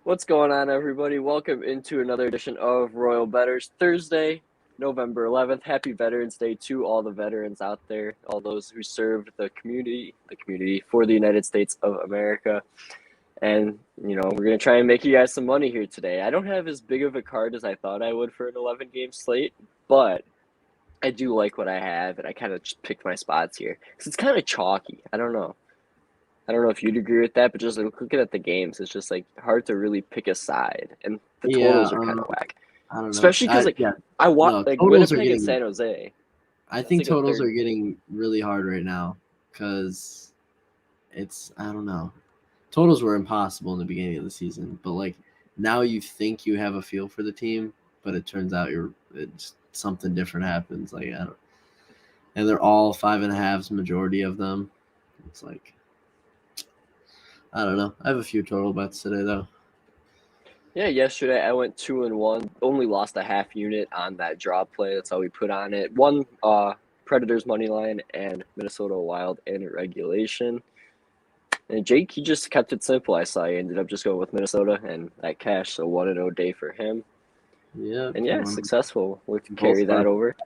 What's going on, everybody? Welcome into another edition of Royal Bettors, Thursday, November 11th. Happy Veterans Day to all the veterans out there, all those who served the community for the United States of America. And, we're going to try and make you guys some money here today. I don't have as big of a card as I thought I would for an 11-game slate, but I do like what I have, and I kind of just picked my spots here because it's kind of chalky. I don't know if you'd agree with that, but just looking at the games, it's just like hard to really pick a side, and the Yeah, totals are kind of whack. I don't know. Especially because I want No, like totals are Winnipeg and getting. San Jose. I That's think like a totals third. are getting really hard right now because I don't know. Totals were impossible in the beginning of the season, but like now you think you have a feel for the team, but it turns out it's something different happens. And they're all 5.5s, majority of them. It's like I don't know. I have a few total bets today though. Yeah, yesterday I went 2-1. Only lost a half unit on that draw play. That's all we put on it. One Predators money line and Minnesota Wild in regulation. And Jake, he just kept it simple. I saw he ended up just going with Minnesota and that cash, so 1-0 day for him. Yeah, And successful. We can carry that over.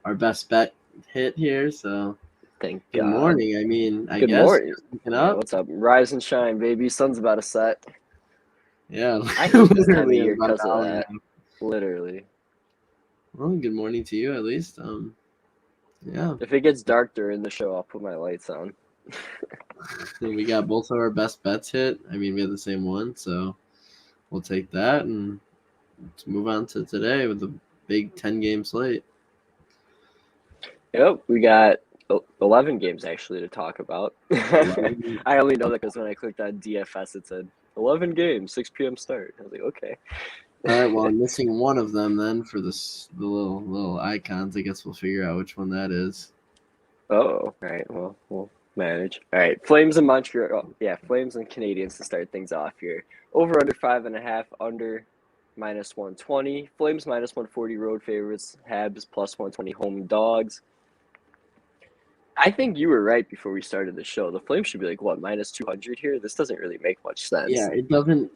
Our best bet hit here, so Thank good God. morning. I mean, I Good guess morning. waking Yeah, up. what's up? Rise and shine, baby. Sun's about to set. Yeah, I hate this time of literally year about because an of hour and a that. half. Literally. Well, good morning to you at least. Yeah, If it gets dark during the show, I'll put my lights on. we got both of our best bets hit. I mean, we had the same one, so we'll take that and let's move on to today with the big 10-game slate. Yep, we got 11 games actually to talk about. I only know that because when I clicked on DFS, it said 11 games, 6 p.m. start. I was like, okay. All right, well, I'm missing one of them then for the little icons. I guess we'll figure out which one that is. Oh, all right. Well, we'll manage. All right, Flames and Montreal. Oh, yeah, Flames and Canadians to start things off here. Over under 5.5, under minus 120. Flames minus 140 road favorites. Habs plus 120 home dogs. I think you were right before we started the show. The Flames should be like, what, minus 200 here? This doesn't really make much sense. Yeah, it doesn't.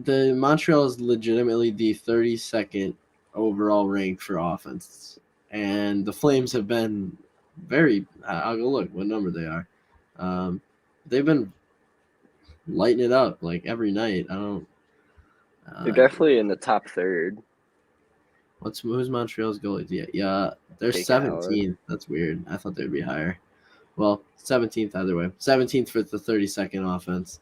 The Montreal is legitimately the 32nd overall ranked for offense, and the Flames have been very. I'll go look what number they are. They've been lighting it up like every night. I don't. They're definitely in the top third. Who's Montreal's goalie? Yeah, they're Jake 17th. That's weird. I thought they'd be higher. Well, 17th either way. 17th for the 32nd offense.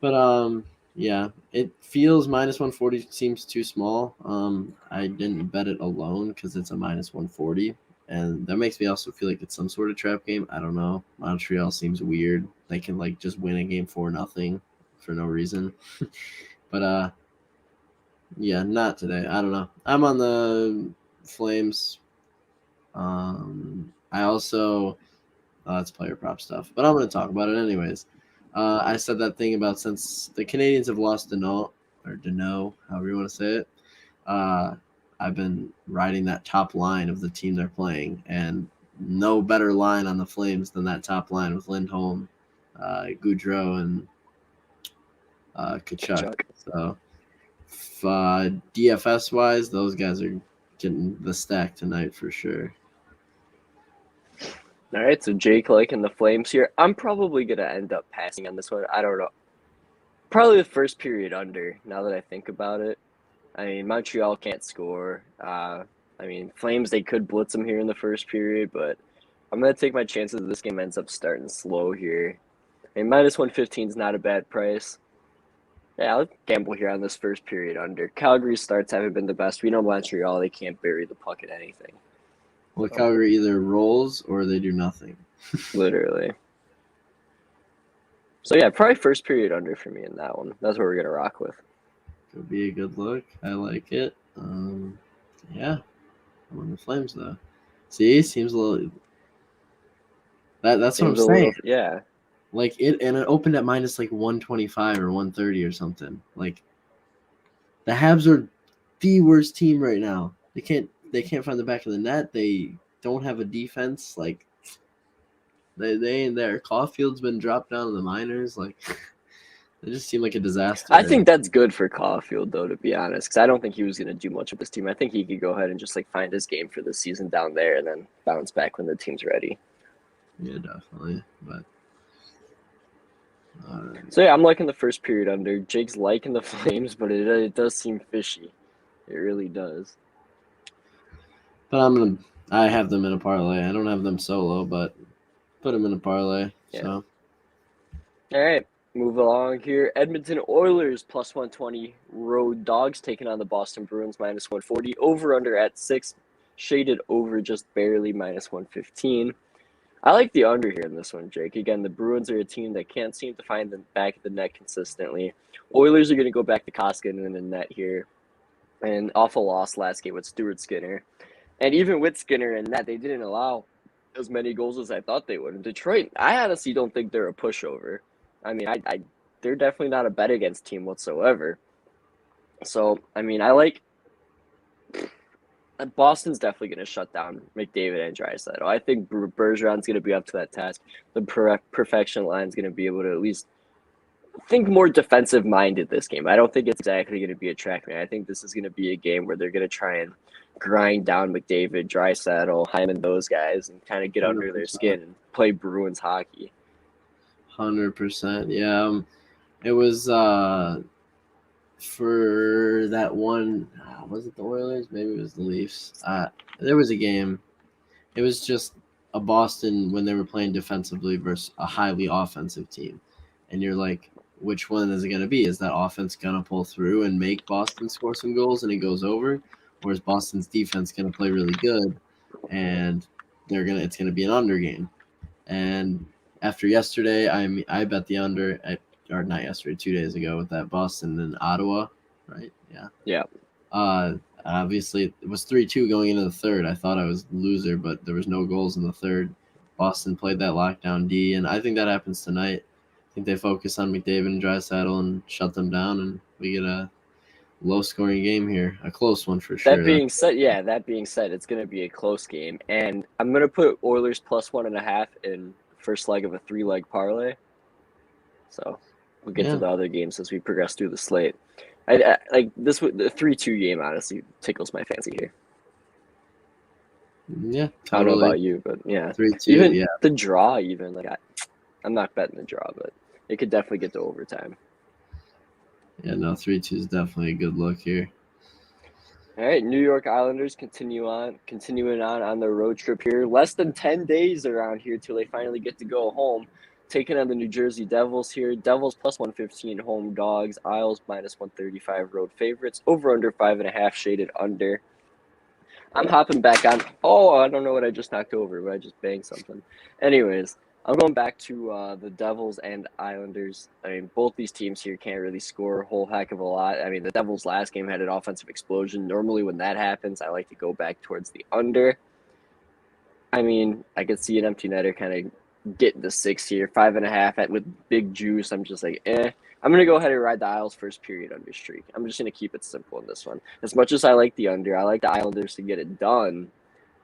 But yeah, it feels minus 140 seems too small. I didn't bet it alone because it's a minus 140, and that makes me also feel like it's some sort of trap game. I don't know. Montreal seems weird. They can like just win a game 4-0 for no reason. But yeah, not today. I don't know. I'm on the Flames. I also it's player prop stuff, but I'm going to talk about it anyways. I said that thing about since the Canadians have lost Deneau, however you want to say it, I've been riding that top line of the team they're playing, and no better line on the Flames than that top line with Lindholm, Goudreau, and Kachuk. So, DFS wise, those guys are getting the stack tonight for sure. All right, so Jake liking the Flames here. I'm probably going to end up passing on this one. I don't know. Probably the first period under, now that I think about it. I mean, Montreal can't score. Flames, they could blitz them here in the first period, but I'm going to take my chances that this game ends up starting slow here. I mean, minus 115 is not a bad price. Yeah, I'll gamble here on this first period under. Calgary's starts haven't been the best. We know Montreal, they can't bury the puck at anything. Well, Calgary either rolls or they do nothing. Literally. So, yeah, probably first period under for me in that one. That's what we're going to rock with. Could be a good look. I like it. Yeah. I'm on the Flames, though. See? Seems a little... That's Seems what I'm saying. Yeah. Like, it opened at minus, like, 125 or 130 or something. Like, the Habs are the worst team right now. They can't find the back of the net. They don't have a defense. Like, they ain't there. Caulfield's been dropped down to the minors. Like, It just seemed like a disaster. I think that's good for Caulfield, though, to be honest, because I don't think he was going to do much with this team. I think he could go ahead and just like find his game for the season down there and then bounce back when the team's ready. Yeah, definitely. But so yeah, I'm liking the first period under. Jake's liking the Flames, but it does seem fishy. It really does. But I have them in a parlay. I don't have them solo, but put them in a parlay. Yeah. So. All right, move along here. Edmonton Oilers plus 120. Road Dogs taking on the Boston Bruins minus 140. Over under at 6. Shaded over just barely minus 115. I like the under here in this one, Jake. Again, the Bruins are a team that can't seem to find the back of the net consistently. Oilers are going to go back to Koskinen in the net here. And awful loss last game with Stuart Skinner. And even with Skinner in that, they didn't allow as many goals as I thought they would. In Detroit, I honestly don't think they're a pushover. I mean, they're definitely not a bet against team whatsoever. So, I mean, I like Boston's definitely going to shut down McDavid and Draisaitl. I think Bergeron's going to be up to that task. The perfection line's going to be able to at least think more defensive-minded this game. I don't think it's exactly going to be a track man. I think this is going to be a game where they're going to try and grind down McDavid, Draisaitl, Hyman, those guys, and kind of get 100%. Under their skin and play Bruins hockey. 100%. Yeah. It was for that one, was it the Oilers? Maybe it was the Leafs. There was a game. It was just a Boston when they were playing defensively versus a highly offensive team. And you're like, which one is it going to be? Is that offense going to pull through and make Boston score some goals and it goes over? Or is Boston's defense going to play really good and it's going to be an under game? And after yesterday, I bet the under or not yesterday, 2 days ago with that Boston and Ottawa, right? Yeah. Yeah. Obviously, it was 3-2 going into the third. I thought I was a loser, but there was no goals in the third. Boston played that lockdown D, and I think that happens tonight. I think they focus on McDavid and Draisaitl and shut them down, and we get a low-scoring game here, a close one for sure. That being said, it's going to be a close game, and I'm going to put Oilers plus 1.5 in first leg of a 3-leg parlay. So we'll get to the other games as we progress through the slate. I like this. The 3-2 game honestly tickles my fancy here. Yeah, totally. I don't know about you, but yeah, 3-2. Even the draw, even like I'm not betting the draw, but it could definitely get to overtime. Yeah, no, 3-2 is definitely a good look here. All right, New York Islanders continuing on their road trip here. Less than 10 days around here till they finally get to go home. Taking on the New Jersey Devils here. Devils plus 115 home dogs. Isles minus 135 road favorites. Over under 5.5 shaded under. I'm hopping back on. Oh, I don't know what I just knocked over, but I just banged something. Anyways, I'm going back to the Devils and Islanders. I mean, both these teams here can't really score a whole heck of a lot. I mean, the Devils last game had an offensive explosion. Normally when that happens, I like to go back towards the under. I mean, I could see an empty netter kind of get the 6 here, 5.5 with big juice. I'm just like, I'm going to go ahead and ride the Isles first period under streak. I'm just going to keep it simple in this one. As much as I like the under, I like the Islanders to get it done.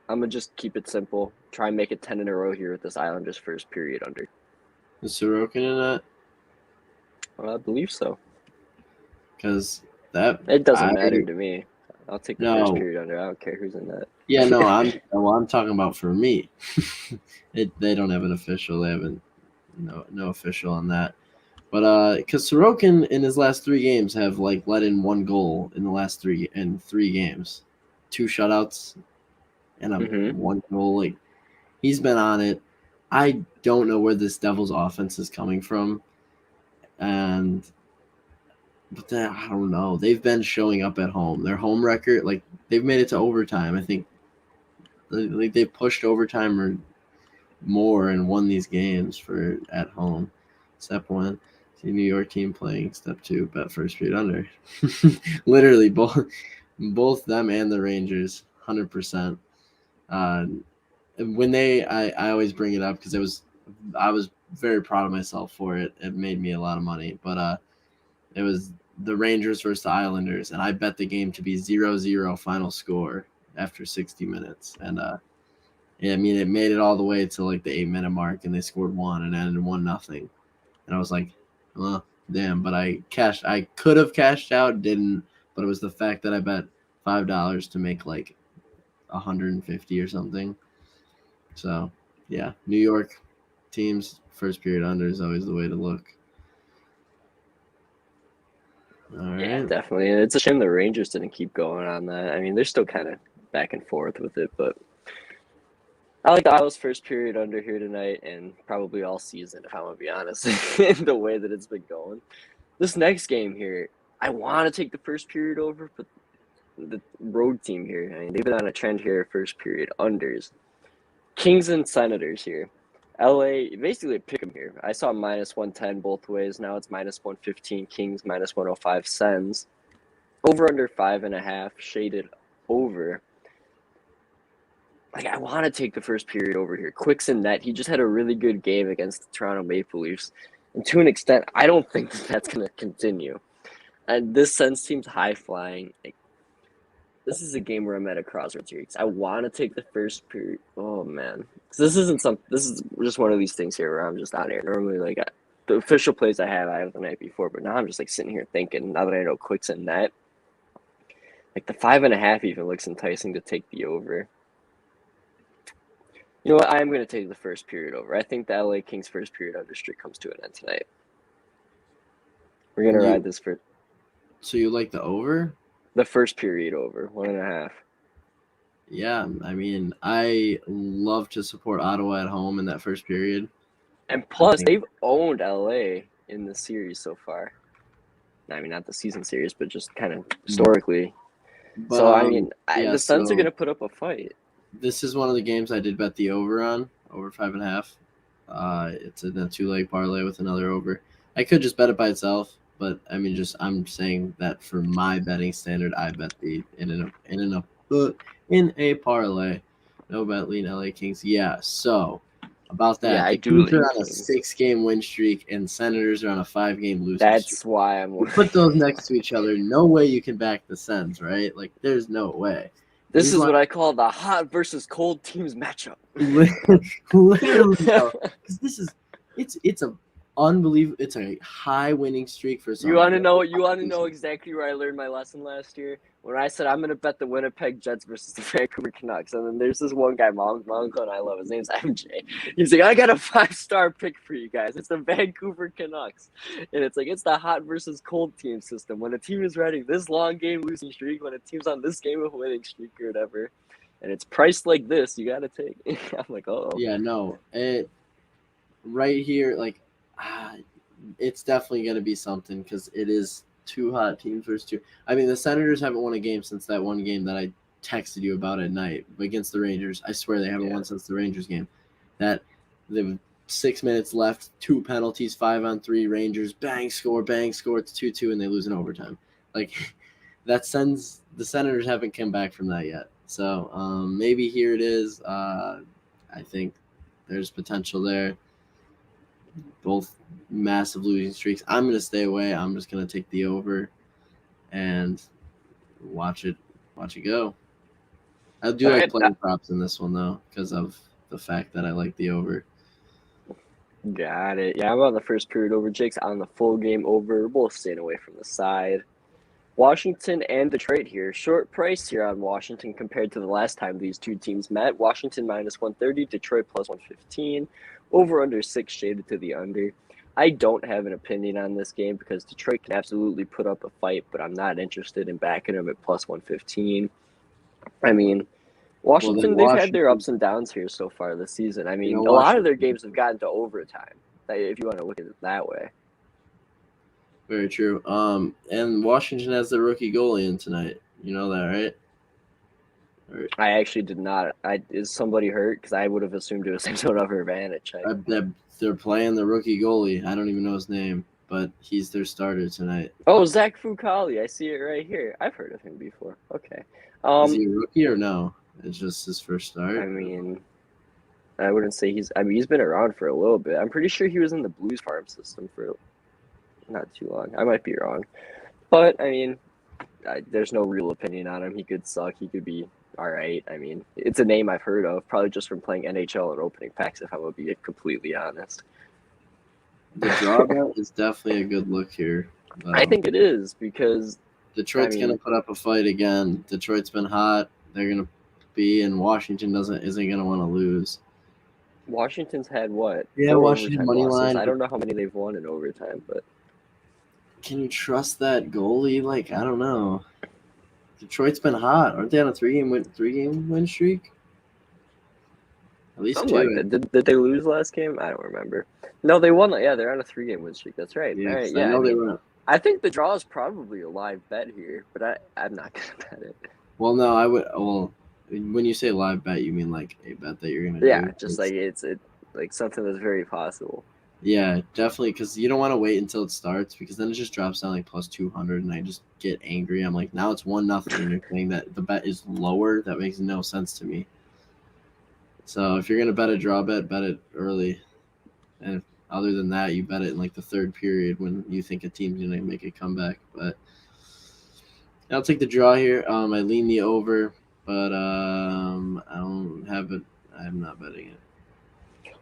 I'm going to just keep it simple. Try and make it 10 in a row here with this Islanders first period under. Is Sorokin in that? Well, I believe so. Because that... It doesn't matter to me. I'll take the first period under. I don't care who's in that. Yeah, no, I'm talking about for me. They don't have an official. They haven't no official on that. But because Sorokin in his last 3 games have like let in 1 goal in the last 3 games, 2 shutouts, and 1 goal. Like he's been on it. I don't know where this Devils offense is coming from, but then, I don't know. They've been showing up at home. Their home record, like they've made it to overtime. I think like they've pushed overtime or more and won these games for at home. Step 1, see New York team playing. Step 2, bet first period under. Literally both them and the Rangers, 100%. When I always bring it up because I was very proud of myself for it. It made me a lot of money, but it was the Rangers versus the Islanders, and I bet the game to be 0-0 final score after 60 minutes. And yeah, I mean, it made it all the way to like the 8-minute mark, and they scored 1 and ended 1-0. And I was like, well, damn, but I could have cashed out, didn't, but it was the fact that I bet $5 to make like 150 or something. So yeah, New York teams first period under is always the way to look. All right. Yeah, definitely. And it's a shame the Rangers didn't keep going on that. I mean, they're still kind of back and forth with it, but I like the Isles first period under here tonight and probably all season, if I'm going to be honest, in the way that it's been going. This next game here, I want to take the first period over, but the road team here, I mean, they've been on a trend here, first period unders. Kings and Senators here. LA, basically pick them here. I saw minus 110 both ways. Now it's minus 115 Kings, minus 105 Sens. Over under 5.5, shaded over. Like, I want to take the first period over here. Quick's in net. He just had a really good game against the Toronto Maple Leafs. And to an extent, I don't think that's going to continue. And this Sens team's high flying. Like, this is a game where I'm at a crossroads here. I want to take the first period. Oh, man. This is just one of these things here where I'm just on air. Normally, like, the official plays I have the night before, but now I'm just, like, sitting here thinking, now that I know Quick's in net, like, the 5.5 even looks enticing to take the over. You know what? I am going to take the first period over. I think the LA Kings first period under streak comes to an end tonight. We're going to ride this for... So you like the over? The first period over, 1.5. Yeah, I mean, I love to support Ottawa at home in that first period. And plus, they've owned LA in the series so far. I mean, not the season series, but just kind of historically. But, so, I mean, the Suns are going to put up a fight. This is one of the games I did bet the over on, over 5.5. It's in a 2-leg parlay with another over. I could just bet it by itself, but I mean, I'm saying that for my betting standard, I bet the in a parlay. No bet lean LA Kings. Yeah, so about that. Yeah, the Kings are on a 6-game win streak, and Senators are on a 5-game losing streak. That's why I'm worried. Put those next to each other. No way you can back the Sens, right? Like, there's no way. This is what I call the hot versus cold teams matchup. Literally, because this is it's a unbelievable. It's a high winning streak for some. You want to know exactly where I learned my lesson last year when I said I'm going to bet the Winnipeg Jets versus the Vancouver Canucks, and then there's this one guy, my uncle and I love. His name's MJ. He's like, I got a 5-star pick for you guys. It's the Vancouver Canucks, and it's like it's the hot versus cold team system. When a team is riding this long game losing streak, when a team's on this game of winning streak or whatever, and it's priced like this, you got to take. I'm like, oh yeah, no, right here, like. It's definitely going to be something because it is two hot teams versus two. I mean, the Senators haven't won a game since that one game that I texted you about at night against the Rangers. I swear they haven't won since the Rangers game. That they 6 minutes left, 2 penalties, 5-on-3 Rangers, bang, score, it's 2-2, and they lose in overtime. Like, that sends the Senators haven't come back from that yet. So maybe here it is. I think there's potential there. Both massive losing streaks. I'm going to stay away. I'm just going to take the over and watch it go. I do like playing props in this one, though, because of the fact that I like the over. Got it. Yeah, I'm on the first period over. Jake's on the full game over. We're both staying away from the side. Washington and Detroit here. Short price here on Washington compared to the last time these two teams met. Washington minus 130, Detroit plus 115. Over under 6 shaded to the under. I don't have an opinion on this game because Detroit can absolutely put up a fight, but I'm not interested in backing them at plus 115. I mean, Washington, they've had their ups and downs here so far this season. I mean, a lot of their games have gotten to overtime, if you want to look at it that way. Very true. And Washington has the rookie goalie in tonight. You know that, right? I actually did not. Is somebody hurt? Because I would have assumed it was some sort of advantage. They're playing the rookie goalie. I don't even know his name, but he's their starter tonight. Oh, Zach Fucali. I see it right here. I've heard of him before. Okay. Is he a rookie or no? It's just his first start. I mean, I wouldn't say he's been around for a little bit. I'm pretty sure he was in the Blues farm system for not too long. I might be wrong. But, I mean, there's no real opinion on him. He could suck. He could be all right. I mean, it's a name I've heard of, probably just from playing NHL and opening packs, if I'm going to be completely honest. The drawback is definitely a good look here. I think it is because Detroit's going to put up a fight again. Detroit's been hot. They're going to be, and Washington isn't going to want to lose. Washington's had what? Yeah, 4 Washington overtime money losses. line. I don't know how many they've won in overtime, but can you trust that goalie? Like, I don't know. Detroit's been hot. Aren't they on a three-game win streak? At least something 2. like that. Did they lose last game? I don't remember. No, they won. Yeah, they're on a 3-game win streak. That's right. Yeah, All right, I know they were. I think the draw is probably a live bet here, but I'm not gonna bet it. Well, no, I would. Well, when you say live bet, you mean like a bet that you're gonna do? Yeah, just like it's like something that's very possible. Yeah, definitely, because you don't want to wait until it starts, because then it just drops down like plus 200, and I just get angry. I'm like, now it's 1-0, and you're saying that the bet is lower. That makes no sense to me. So if you're gonna bet a draw bet it early, and other than that, you bet it in like the third period when you think a team's gonna make a comeback. But I'll take the draw here. I lean the over, but I don't have it. I'm not betting it.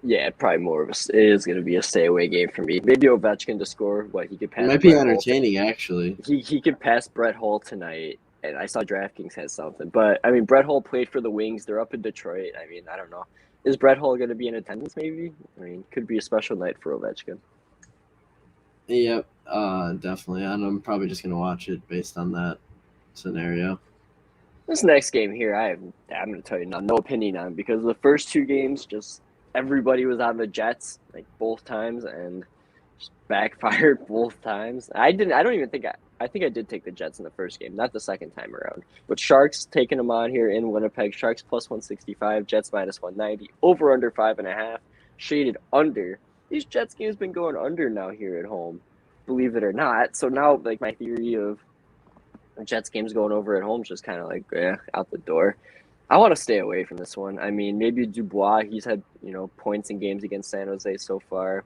Yeah, probably more of it is going to be a stay away game for me. Maybe Ovechkin to score. What he could pass. It might be entertaining, actually. He could pass Brett Hull tonight, and I saw DraftKings has something. But I mean, Brett Hull played for the Wings. They're up in Detroit. I mean, I don't know. Is Brett Hull going to be in attendance? Maybe. I mean, could be a special night for Ovechkin. Yep, definitely. And I'm probably just gonna watch it based on that scenario. This next game here, I'm going to tell you no opinion on, because the first 2 games, just everybody was on the Jets like both times and just backfired both times. I think I did take the Jets in the first game, not the second time around. But Sharks taking them on here in Winnipeg. Sharks plus 165, Jets minus 190, over under 5.5, shaded under. These Jets games been going under now here at home, believe it or not. So now, like, my theory of Jets games going over at home is just kind of like out the door. I want to stay away from this one. I mean, maybe Dubois. He's had points in games against San Jose so far.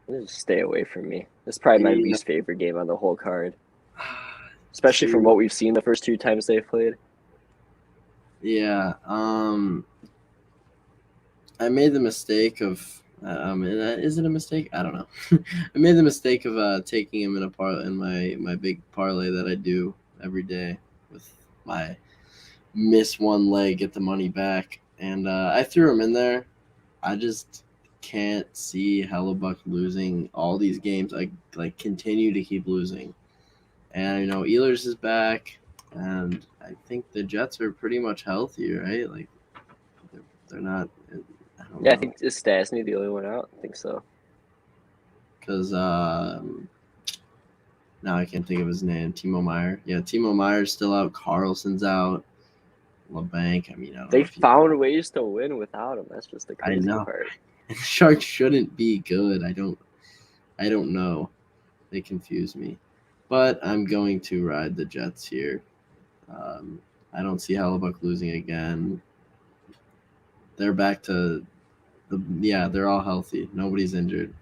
Just stay away from me. This is probably my least favorite game on the whole card, especially from what we've seen the first 2 times they've played. Yeah. I made the mistake of. Is it a mistake? I don't know. I made the mistake of taking him in my big parlay that I do every day with my miss one leg, get the money back, and I threw him in there. I just can't see Hellebuck losing all these games. I continue to keep losing, and Ehlers is back, and I think the Jets are pretty much healthy, right? Like they're not. I think is Stastny the only one out? I think so. Because now I can't think of his name. Timo Meier. Yeah, Timo Meier's still out. Carlson's out. LeBanc. I mean, they found ways to win without him. That's just the crazy part. The Sharks shouldn't be good. I don't know. They confuse me. But I'm going to ride the Jets here. I don't see Hellebuck losing again. They're back to they're all healthy. Nobody's injured.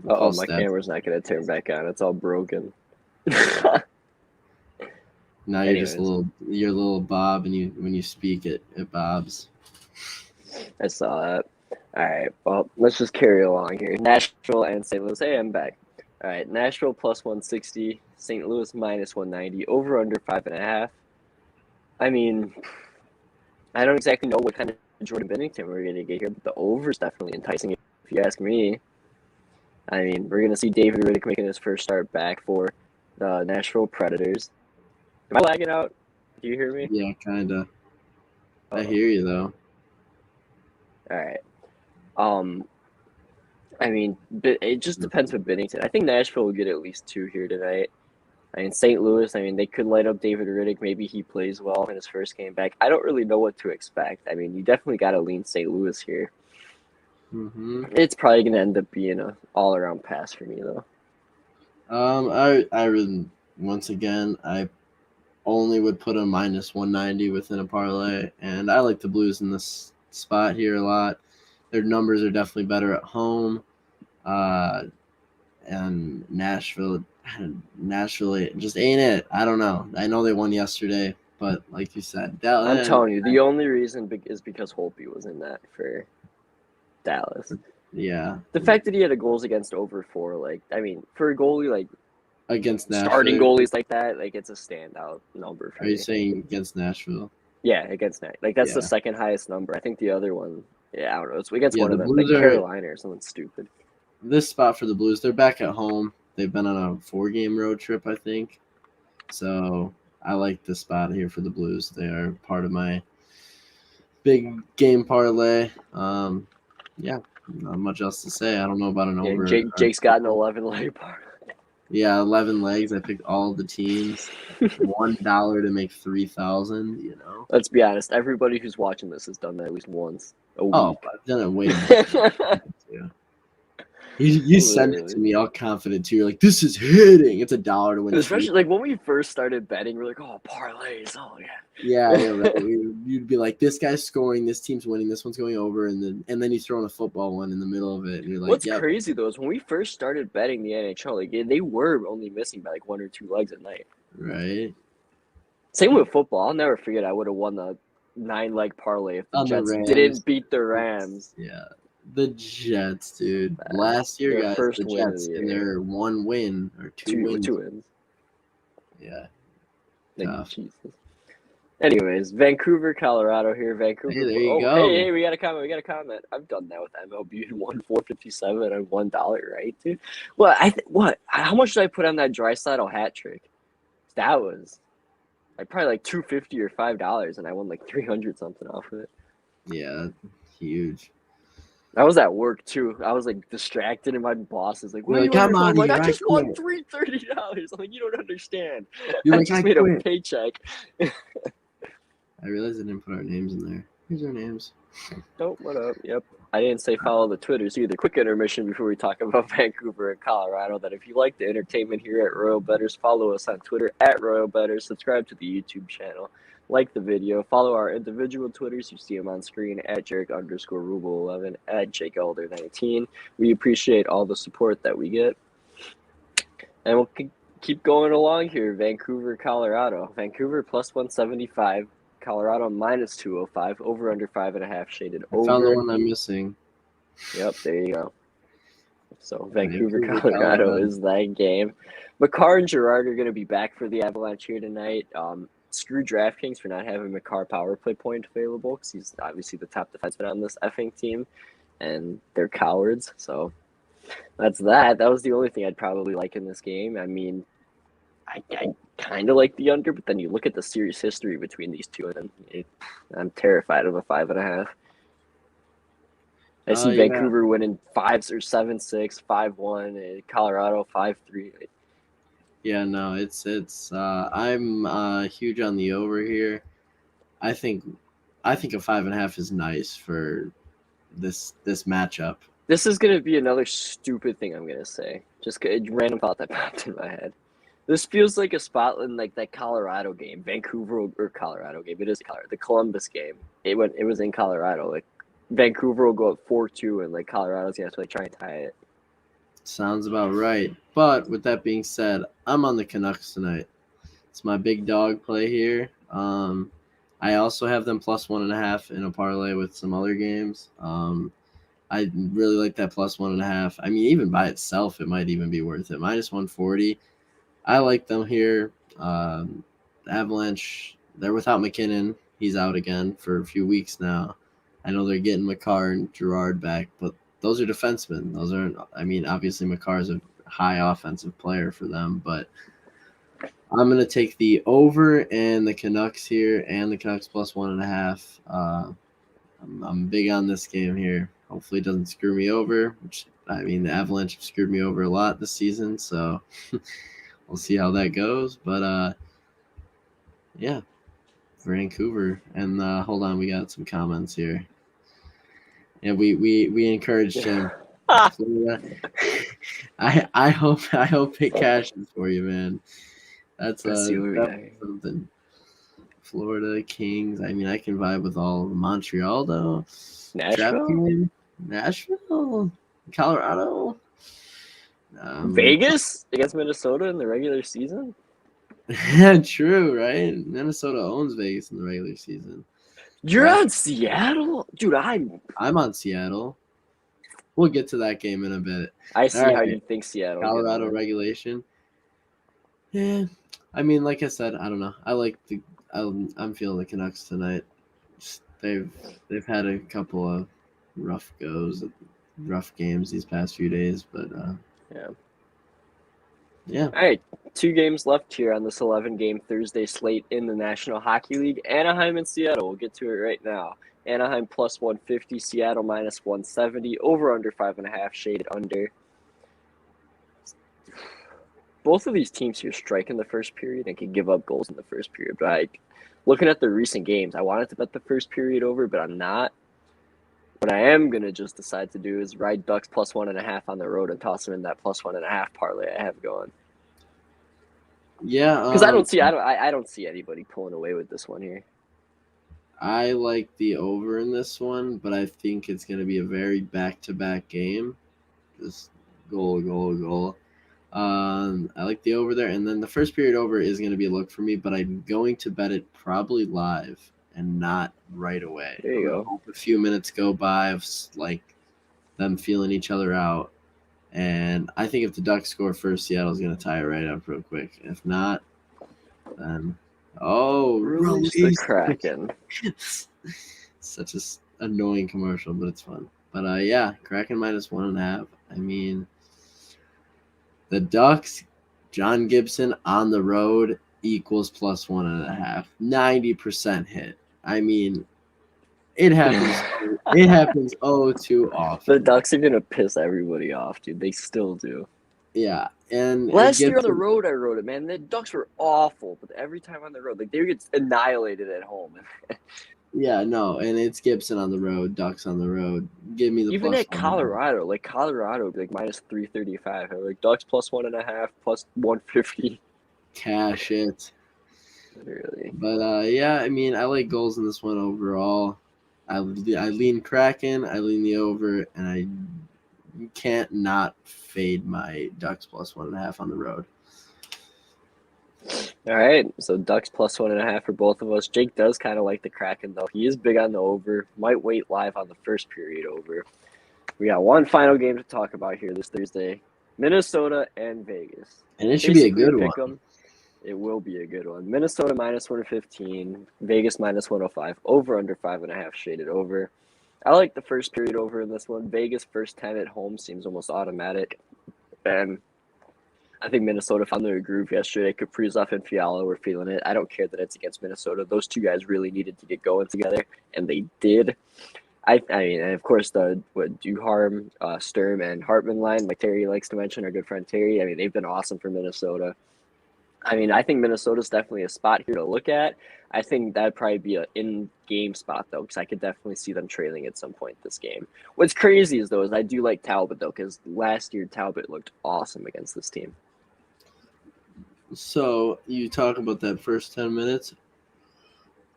Oh, my camera's not going to turn back on. It's all broken. Now you're just you're a little Bob, and when you speak it bobs. I saw that. All right, well, let's just carry along here. Nashville and St. Louis. Hey, I'm back. All right, Nashville plus 160, St. Louis minus 190, over under 5.5. I mean, I don't exactly know what kind of Jordan Binnington we're going to get here, but the over is definitely enticing, if you ask me. I mean, we're going to see David Rittich making his first start back for the Nashville Predators. Am I lagging out? Do you hear me? Yeah, kind of. I hear you, though. All right. I mean, it just depends with Binnington. I think Nashville will get at least 2 here tonight. I mean, St. Louis, they could light up David Rittich. Maybe he plays well in his first game back. I don't really know what to expect. I mean, you definitely got to lean St. Louis here. Mm-hmm. It's probably going to end up being an all-around pass for me, though. I really, once again, I only would put a minus 190 within a parlay, and I like the Blues in this spot here a lot. Their numbers are definitely better at home, and Nashville just ain't it. I don't know. I know they won yesterday, but like you said, Dallas. I'm telling you, the only reason is because Holtby was in that for Dallas. Yeah. The fact that he had a goals against over 4, like, I mean, for a goalie, like, Against Nashville. starting goalies like that, like, it's a standout number for Are you me. saying against Nashville? Yeah, against Nashville. Like, that's the Yeah. second highest number. I think the other one, yeah, I don't know. It's against Yeah, one the of them, like Blues are- Carolina or something stupid. This spot for the Blues, they're back at home. They've been on a 4-game road trip, I think. So I like this spot here for the Blues. They are part of my big game parlay. Yeah, not much else to say. I don't know about an Yeah, over. Jake's got an 11-leg part. Yeah, 11 legs. I picked all the teams. $1 to make 3,000. You know. Let's be honest. Everybody who's watching this has done that at least once a week. Oh, I've done it way more. Yeah. You sent it to Literally. me all confident too. You're like, this is hitting. It's $1 to win. Especially like when we first started betting, we're like, oh, parlays. Oh yeah. Yeah, right. You'd be like, this guy's scoring, this team's winning, this one's going over, and then you throw in a football one in the middle of it, and you're like, What's yep. crazy though is when we first started betting the NHL, like they were only missing by like 1 or 2 legs at night. Right. Same with football. I'll never forget. I would have won the 9-leg parlay if the On the Jets Rams. didn't beat the Rams. Yeah. The Jets, dude. Last year, Their guys, first the win of Jets the in year. their 1 win or 2 wins. 2 wins. Yeah. Like, Tough. Jesus. Anyways, Vancouver, Colorado here. Vancouver. Hey, there you oh, go. Hey, we got a comment. I've done that with MLB. Won $4.57 and $1, right, dude? What? How much did I put on that Draisaitl hat trick? That was like probably like $2.50 or $5, and I won like 300 something off of it. Yeah, huge. I was at work too. I was like distracted, and my boss is like, "What are you Come on, I'm like, here, I I just won quit. $330. I'm like, you don't understand. You're I like, just I made quit. a paycheck. I realized I didn't put our names in there. Here's our names. Oh, what up? Yep. I didn't say follow the Twitters either. Quick intermission before we talk about Vancouver and Colorado. That if you like the entertainment here at Royal Bettors, follow us on Twitter at Royal Bettors. Subscribe to the YouTube channel. Like the video. Follow our individual Twitters. You see them on screen at Jaric_rubel11, at JakeElder19. We appreciate all the support that we get. And we'll keep going along here. Vancouver, Colorado. Vancouver plus 175. Colorado minus 205. Over under 5.5 shaded over. I found the one I'm missing. Yep, there you go. So Vancouver, Colorado is that game. Makar and Girard are going to be back for the Avalanche here tonight. Screw DraftKings for not having Makar power play point available because he's obviously the top defenseman on this effing team, and they're cowards. So that's that. That was the only thing I'd probably like in this game. I mean, I kind of like the under, but then you look at the series history between these two, and I'm terrified of a 5.5. I see Vancouver winning 5 or 7-6, 5-1, and Colorado 5-3. Yeah, no, it's I'm huge on the over here. I think a 5.5 is nice for this matchup. This is gonna be another stupid thing I'm gonna say. Just a random thought that popped in my head. This feels like a spot in like that Colorado game, Vancouver or Colorado game. It is Colorado. The Columbus game. It was in Colorado. Like Vancouver will go up 4-2, and like Colorado's gonna have to like try and tie it. Sounds about right. But with that being said, I'm on the Canucks tonight. It's my big dog play here. I also have them plus 1.5 in a parlay with some other games. I really like that plus 1.5. I mean, even by itself, it might even be worth it. Minus 140. I like them here. The Avalanche, they're without McKinnon. He's out again for a few weeks now. I know they're getting Makar and Girard back, but those are defensemen. Those aren't. I mean, obviously Makar is a high offensive player for them, but I'm gonna take the over and the Canucks here, and the Canucks plus 1.5. I'm big on this game here. Hopefully, it doesn't screw me over. Which I mean, the Avalanche have screwed me over a lot this season, so we'll see how that goes. But yeah, Vancouver. And hold on, we got some comments here. Yeah, we encouraged him. I hope it cashes for you, man. That's something. Florida Kings. I mean, I can vibe with all of them. Montreal though. Nashville, Colorado. Vegas against Minnesota in the regular season. True, right? Minnesota owns Vegas in the regular season. You're on Seattle, dude. I'm on Seattle. we'll get to that game in a bit. I see All how right. you think Seattle. Colorado regulation. Yeah, I mean, like I said, I don't know. I'm feeling the Canucks tonight. They've had a couple of rough games these past few days, but yeah. All right, 2 games left here on this 11-game Thursday slate in the National Hockey League. Anaheim and Seattle. We'll get to it right now. Anaheim plus 150, Seattle minus 170. Over under 5.5, shaded under. Both of these teams here strike in the first period and can give up goals in the first period. But looking at the recent games, I wanted to bet the first period over, but I'm not. What I am going to just decide to do is ride Ducks plus 1.5 on the road and toss them in that plus 1.5 parlay I have going. Yeah, because I don't see anybody pulling away with this one here. I like the over in this one, but I think it's going to be a very back-to-back game. Just goal. I like the over there, and then the first period over is going to be a look for me, but I'm going to bet it probably live and not right away. There you go. Hope a few minutes go by of like them feeling each other out, and I think if the Ducks score first, Seattle's going to tie it right up real quick. If not, then release the Kraken. Such a annoying commercial, but it's fun. But yeah, Kraken minus 1.5. I mean, the Ducks, John Gibson on the road equals plus 1.5. 90% hit. I mean, it happens. It happens too often. The Ducks are gonna piss everybody off, dude. They still do. Yeah, and last year on the road, I wrote it, man. The Ducks were awful, but every time on the road, like they would get annihilated at home. Yeah, no, and it's Gibson on the road, Ducks on the road. Give me the even plus at Colorado, like Colorado would be like minus 335. Like Ducks plus 1.5, plus 150. Cash it. Literally. But yeah, I mean, I like goals in this one overall. I lean Kraken, I lean the over, and I can't not fade my Ducks plus 1.5 on the road. All right, so Ducks plus 1.5 for both of us. Jake does kind of like the Kraken, though. He is big on the over. Might wait live on the first period over. We got one final game to talk about here this Thursday. Minnesota and Vegas. And it should be a good one. 'em. It will be a good one. Minnesota minus 115. Vegas minus 105. Over under 5.5 shaded over. I like the first period over in this one. Vegas first 10 at home seems almost automatic. And I think Minnesota found their groove yesterday. Kaprizov and Fiala were feeling it. I don't care that it's against Minnesota. Those two guys really needed to get going together, and they did. I mean, and of course, Duharm, Sturm, and Hartman line, like Terry likes to mention, our good friend Terry. I mean, they've been awesome for Minnesota. I mean, I think Minnesota's definitely a spot here to look at. I think that'd probably be an in-game spot, though, because I could definitely see them trailing at some point this game. What's crazy is I do like Talbot, though, because last year Talbot looked awesome against this team. So you talk about that first 10 minutes.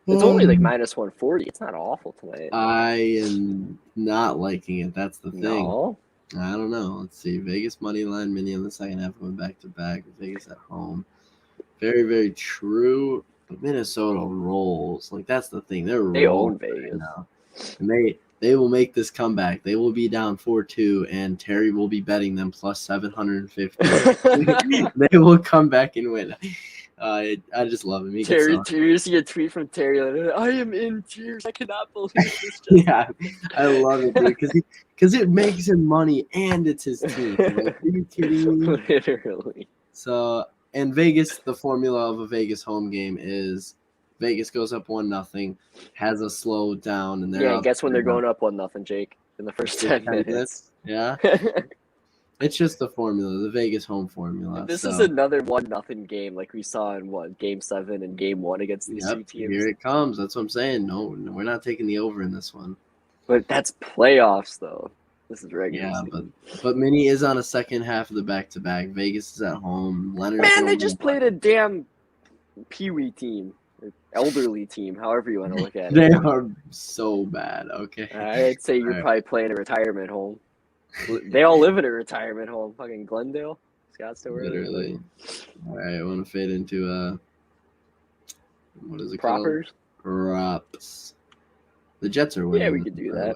It's only like minus 140. It's not awful tonight. I am not liking it. That's the thing. No? I don't know. Let's see. Vegas money line mini in the second half going back to back. Vegas at home. Very, very true. But Minnesota rolls. Like that's the thing. They own Vegas right now. And they will make this comeback. They will be down 4-2, and Terry will be betting them plus 750. They will come back and win. I just love him. Terry, you see a tweet from Terry. Like, I am in tears. I cannot believe this. Yeah, I love it, dude. Because it makes him money, and it's his team. Like, are you kidding me? Literally. So, and Vegas, the formula of a Vegas home game is Vegas goes up 1-0, has a slow down, and they're guess when they're going up 1-0, Jake, in the first 10 minutes. Yeah. It's just the formula, the Vegas home formula. This is another 1-0 game like we saw in Game 7 and Game 1 against these two teams. Here it comes. That's what I'm saying. No, we're not taking the over in this one. But that's playoffs, though. This is regular season. But Mini is on a second half of the back-to-back. Vegas is at home. Man, they just played a damn peewee team. Elderly team, however you want to look at it. They are so bad, okay? I'd say you're probably playing a retirement home. They all live in a retirement home. Fucking Glendale, Scottsdale. Literally. All right, I want to fade into what is it Proppers? called? Props. The Jets are winning. Yeah, we could do that.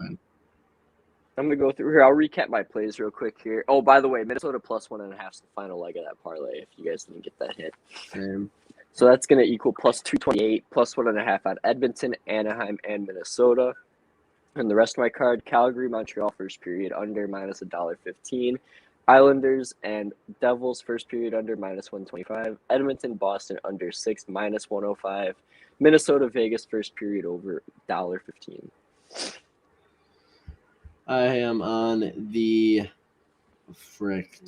I'm gonna go through here. I'll recap my plays real quick here. Oh, by the way, Minnesota plus 1.5 is the final leg of that parlay. If you guys didn't get that hit, Same. so that's gonna equal plus 228, plus 1.5 on Edmonton, Anaheim, and Minnesota. And the rest of my card: Calgary, Montreal first period under minus $1.15. Islanders and Devils first period under minus 125. Edmonton, Boston under 6 minus 105. Minnesota, Vegas first period over $1.15. I am on the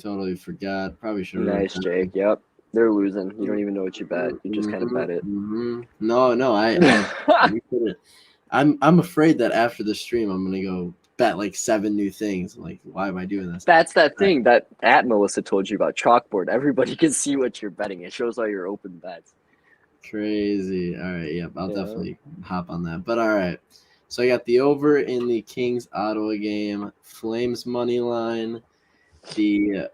totally forgot. Probably should have. Nice, Jake. Yep. They're losing. You don't even know what you bet. You just kind of bet it. No, I couldn't. I'm afraid that after the stream I'm gonna go bet like 7 new things. I'm like, why am I doing this? That's that thing that Melissa told you about chalkboard. Everybody can see what you're betting. It shows all your open bets. Crazy. All right, yep, I'll definitely hop on that. But all right. So I got the over in the Kings Ottawa game, Flames money line, the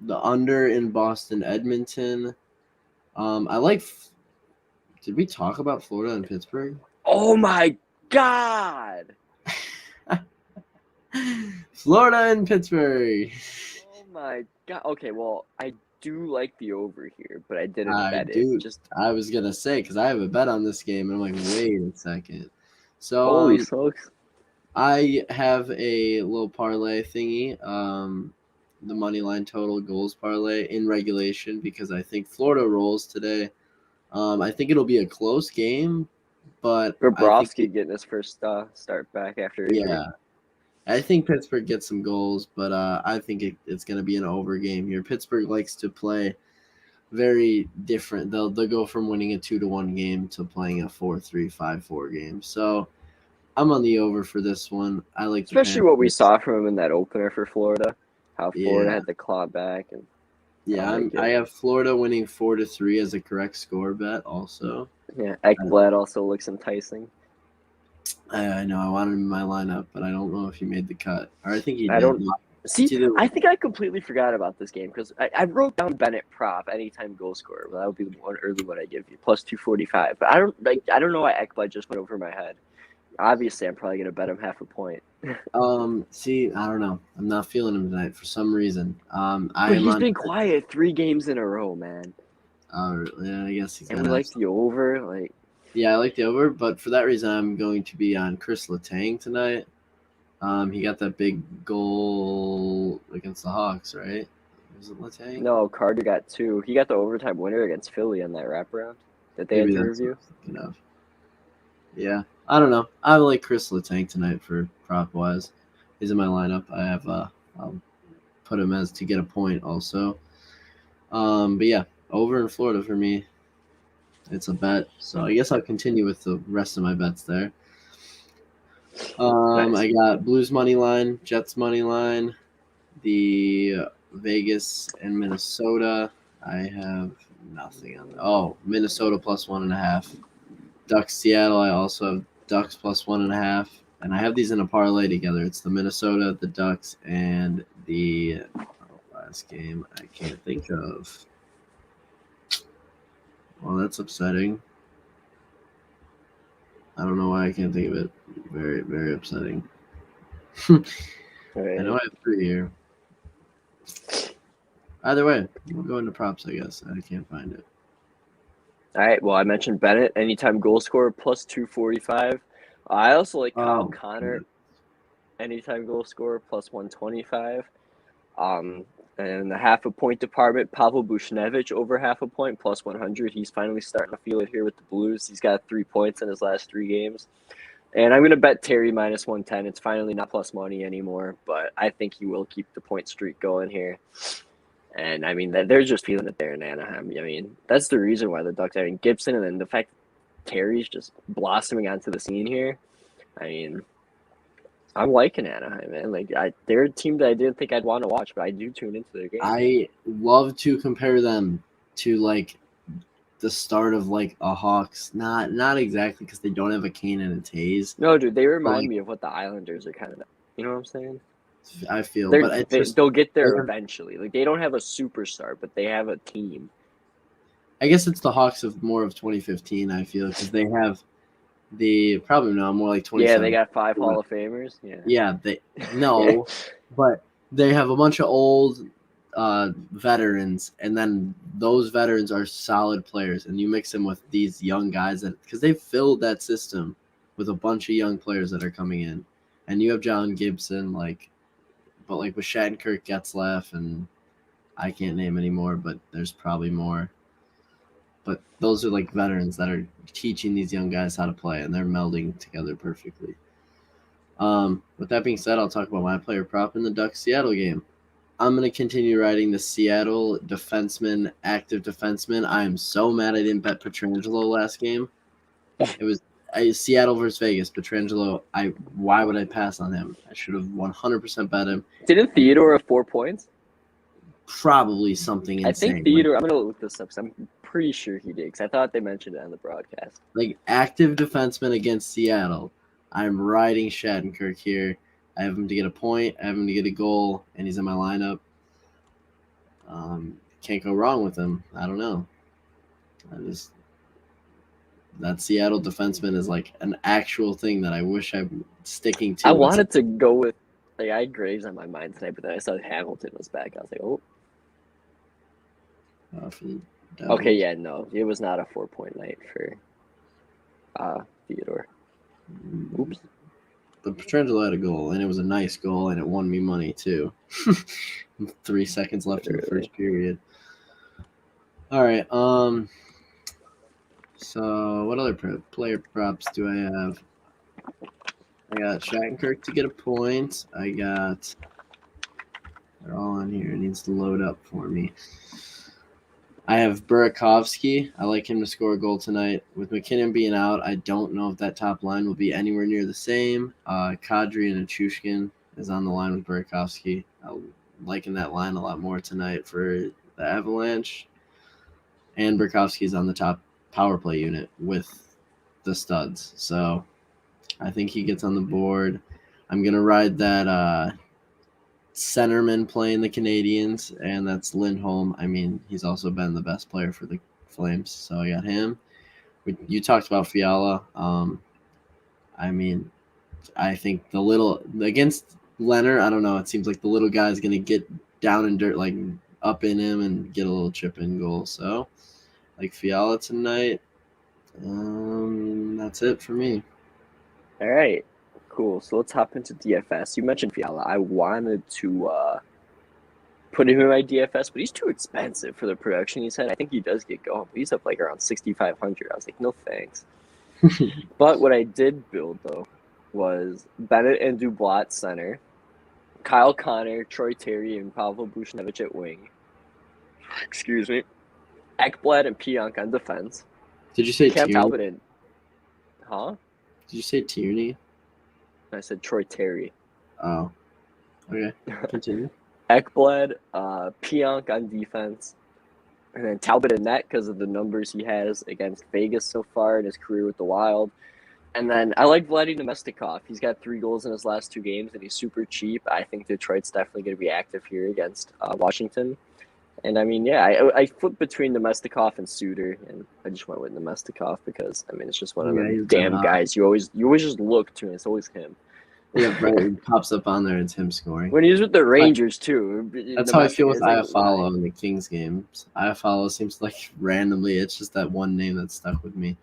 under in Boston Edmonton. I like. Did we talk about Florida and Pittsburgh? Oh my God! Florida and Pittsburgh. Oh my God! Okay, well I do like the over here, but I didn't bet it. Just I was gonna say because I have a bet on this game, and I'm like, wait a second. So holy smokes! I have a little parlay thingy. The money line total goals parlay in regulation because I think Florida rolls today. I think it'll be a close game, but Bobrovsky getting his first start back after injury. Yeah. I think Pittsburgh gets some goals, but I think it's going to be an over game here. Pittsburgh likes to play very different. They'll go from winning a 2-1 game to playing a 4-3, 5-4 game. So I'm on the over for this one. I like especially what we saw from him in that opener for Florida. How Florida had to claw back and. Yeah, I have Florida winning 4-3 as a correct score bet also. Yeah, Ekblad also looks enticing. I know. I wanted him in my lineup, but I don't know if he made the cut. Or I think he did. I think I completely forgot about this game because I wrote down Bennett prop anytime goal scorer. But that would be the early one I give you, plus 245. But I don't know why Ekblad just went over my head. Obviously, I'm probably gonna bet him half a point. See, I don't know. I'm not feeling him tonight for some reason. He's been quiet 3 games in a row, man. Yeah, I guess he's. And we like the over, Yeah, I like the over, but for that reason, I'm going to be on Chris Letang tonight. He got that big goal against the Hawks, right? Was it Letang? No, Carter got 2. He got the overtime winner against Philly on that wraparound that they had to review. Yeah, I don't know. I like Chris Letang tonight for prop wise. He's in my lineup. I have I'll put him as to get a point also. But yeah, over in Florida for me. It's a bet, so I guess I'll continue with the rest of my bets there. Nice. I got Blues money line, Jets money line, the Vegas and Minnesota. I have nothing on that. Oh, Minnesota plus 1.5. Ducks Seattle. I also have Ducks plus 1.5, and I have these in a parlay together. It's the Minnesota, the Ducks, and the last game I can't think of. Well, that's upsetting. I don't know why I can't think of it. Very, very upsetting. Right. I know I have 3 here. Either way, we'll go into props, I guess. I can't find it. All right. Well, I mentioned Bennett, anytime goal scorer, plus 245. I also like Kyle Connor, anytime goal scorer, plus 125. And the half a point department, Pavel Buchnevich over half a point, plus 100. He's finally starting to feel it here with the Blues. He's got 3 points in his last 3 games. And I'm going to bet Terry minus 110. It's finally not plus money anymore, but I think he will keep the point streak going here. And, I mean, they're just feeling it there in Anaheim. I mean, that's the reason why the Ducks are in Gibson, and then the fact that Terry's just blossoming onto the scene here. I mean, I'm liking Anaheim, man. They're a team that I didn't think I'd want to watch, but I do tune into their game. I love to compare them to, the start of, a Hawks. Not exactly because they don't have a Kane and a Taze. No, dude, they remind me of what the Islanders are kind of. You know what I'm saying? I feel, they'll get there eventually. They don't have a superstar, but they have a team. I guess it's the Hawks of more of 2015. I feel because they have Probably no, more like 27. Yeah, they got 5 Hall of Famers. Yeah. Yeah, but they have a bunch of old veterans, and then those veterans are solid players, and you mix them with these young guys because they filled that system with a bunch of young players that are coming in, and you have John Gibson, but with Shattenkirk, Getzlaff, and I can't name any more, but there's probably more. But those are veterans that are teaching these young guys how to play, and they're melding together perfectly. With that being said, I'll talk about my player prop in the Ducks Seattle game. I'm going to continue riding the Seattle active defenseman. I am so mad I didn't bet Pietrangelo last game. It was Seattle versus Vegas. Pietrangelo, why would I pass on him? I should have 100% bet him. Didn't Theodore have 4 points? Probably something insane. I think Theodore, I'm going to look this up because I'm pretty sure he did because I thought they mentioned it on the broadcast. Active defenseman against Seattle. I'm riding Shattenkirk here. I have him to get a point. I have him to get a goal, and he's in my lineup. Can't go wrong with him. I don't know. That Seattle defenseman is an actual thing that I wish I'm sticking to. I wanted to go with I had Graves on my mind tonight, but then I saw Hamilton was back. I was like, oh. Okay, yeah, no, it was not a 4-point night for Theodore. Oops. But Pietrangelo had a goal, and it was a nice goal, and it won me money too. 3 seconds left in the first period. All right. So what other player props do I have? I got Shattenkirk to get a point. They're all on here. It needs to load up for me. I have Burakovsky. I like him to score a goal tonight. With McKinnon being out, I don't know if that top line will be anywhere near the same. Kadri and Achushkin is on the line with Burakovsky. I'm liking that line a lot more tonight for the Avalanche. And Burakovsky's on the top power play unit with the studs. So I think he gets on the board. I'm going to ride that centerman playing the Canadians, and that's Lindholm. I mean, he's also been the best player for the Flames, so I got him. You talked about Fiala. I mean, I think against Leonard, I don't know. It seems like the little guy's going to get down in dirt, up in him and get a little chip in goal. So, Fiala tonight. That's it for me. All right. Cool. So let's hop into DFS. You mentioned Fiala. I wanted to put him in my DFS, but he's too expensive for the production he's had. I think he does get going, but he's up around 6,500. I was like, no thanks. But what I did build, though, was Bennett and Dubois center, Kyle Connor, Troy Terry, and Pavel Buchnevich at wing. Excuse me. Ekblad and Pionk on defense. Did you say Cam Tierney? Talbot in. Huh? Did you say Tierney? I said Troy Terry. Oh. Okay. Continue. Ekblad, Pionk on defense, and then Talbot in net because of the numbers he has against Vegas so far in his career with the Wild. And then I like Vladimir Nemestikov. He's got 3 goals in his last 2 games, and he's super cheap. I think Detroit's definitely going to be active here against Washington. And I mean, yeah, I flipped between Nemestikov and Suter, and I just went with Nemestikov because I mean it's just one of the damn guys you always just look to, and it's always him. Yeah, right. It pops up on there. It's him scoring. When he was with the Rangers too. That's how I feel with Iafallo in the Kings games. Iafallo seems randomly it's just that one name that stuck with me.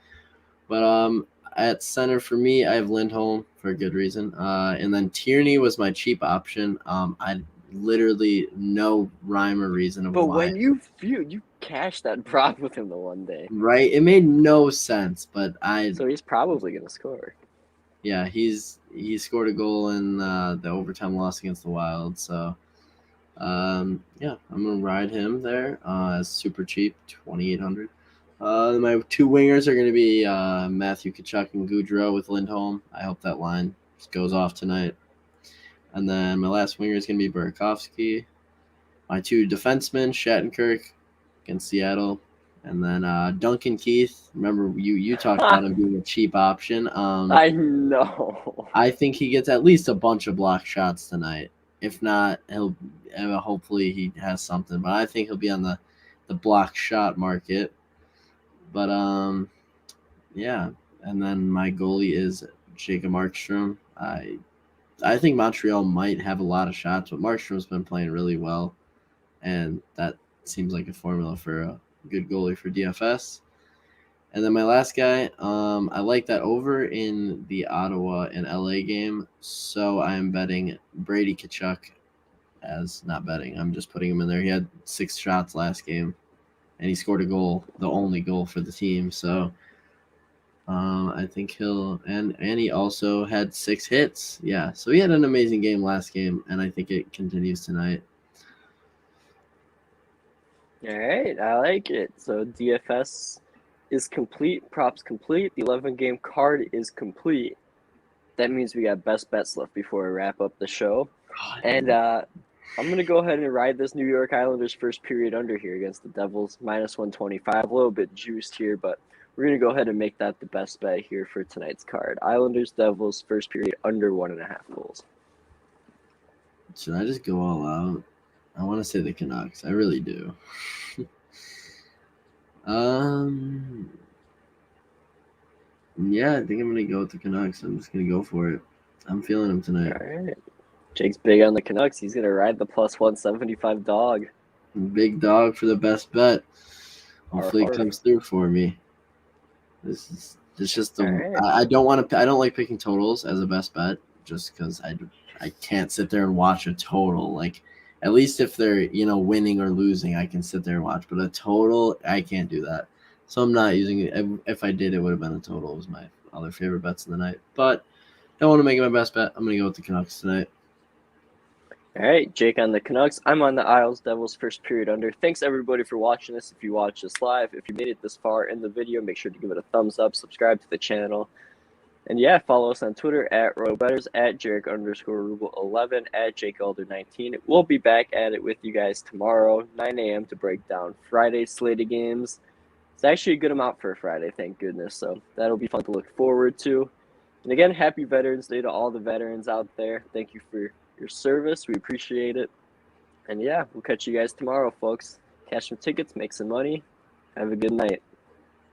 But at center for me, I have Lindholm for a good reason. And then Tierney was my cheap option. I literally no rhyme or reason of why. But when you cashed that prop with him the one day, right? It made no sense, but so he's probably gonna score. Yeah, he scored a goal in the overtime loss against the Wild. So, yeah, I'm gonna ride him there. Super cheap, 2,800. My 2 wingers are gonna be Matthew Tkachuk and Goudreau with Lindholm. I hope that line just goes off tonight. And then my last winger is going to be Burakovsky. My 2 defensemen, Shattenkirk against Seattle. And then Duncan Keith. Remember, you talked about him being a cheap option. I know. I think he gets at least a bunch of block shots tonight. If not, hopefully he has something. But I think he'll be on the block shot market. But, yeah. And then my goalie is Jacob Markstrom. I think Montreal might have a lot of shots, but Markstrom's been playing really well, and that seems like a formula for a good goalie for DFS. And then my last guy, I like that over in the Ottawa and LA game, so I'm betting Brady Tkachuk as not betting. I'm just putting him in there. He had 6 shots last game, and he scored a goal, the only goal for the team. So I think he'll and he also had 6 hits. Yeah, so he had an amazing game last game, and I think it continues tonight. All right, I like it. So DFS is complete, props complete. The 11-game card is complete. That means we got best bets left before we wrap up the show. And I'm going to go ahead and ride this New York Islanders first period under here against the Devils, -125. A little bit juiced here, but we're going to go ahead and make that the best bet here for tonight's card. Islanders, Devils, first period under 1.5 goals. Should I just go all out? I want to say the Canucks. I really do. Yeah, I think I'm going to go with the Canucks. I'm just going to go for it. I'm feeling them tonight. All right. Jake's big on the Canucks. He's going to ride the +175 dog. Big dog for the best bet. Hopefully it comes through for me. It's just right. I don't like picking totals as a best bet just because I can't sit there and watch a total. Like, at least if they're winning or losing, I can sit there and watch. But a total, I can't do that. So I'm not using it. If I did, it would have been a total. It was my other favorite bets of the night. But don't want to make it my best bet. I'm going to go with the Canucks tonight. All right, Jake on the Canucks. I'm on the Isles Devils first period under. Thanks, everybody, for watching this. If you watch this live, if you made it this far in the video, make sure to give it a thumbs up, subscribe to the channel. And, yeah, follow us on Twitter at RoyalBettors, at Jaric_rubel11, at JakeElder19. We'll be back at it with you guys tomorrow, 9 a.m. to break down Friday's slate of games. It's actually a good amount for a Friday, thank goodness. So that'll be fun to look forward to. And again, happy Veterans Day to all the veterans out there. Thank you for your service. We appreciate it. And yeah, we'll catch you guys tomorrow, folks. Cash some tickets, make some money. Have a good night.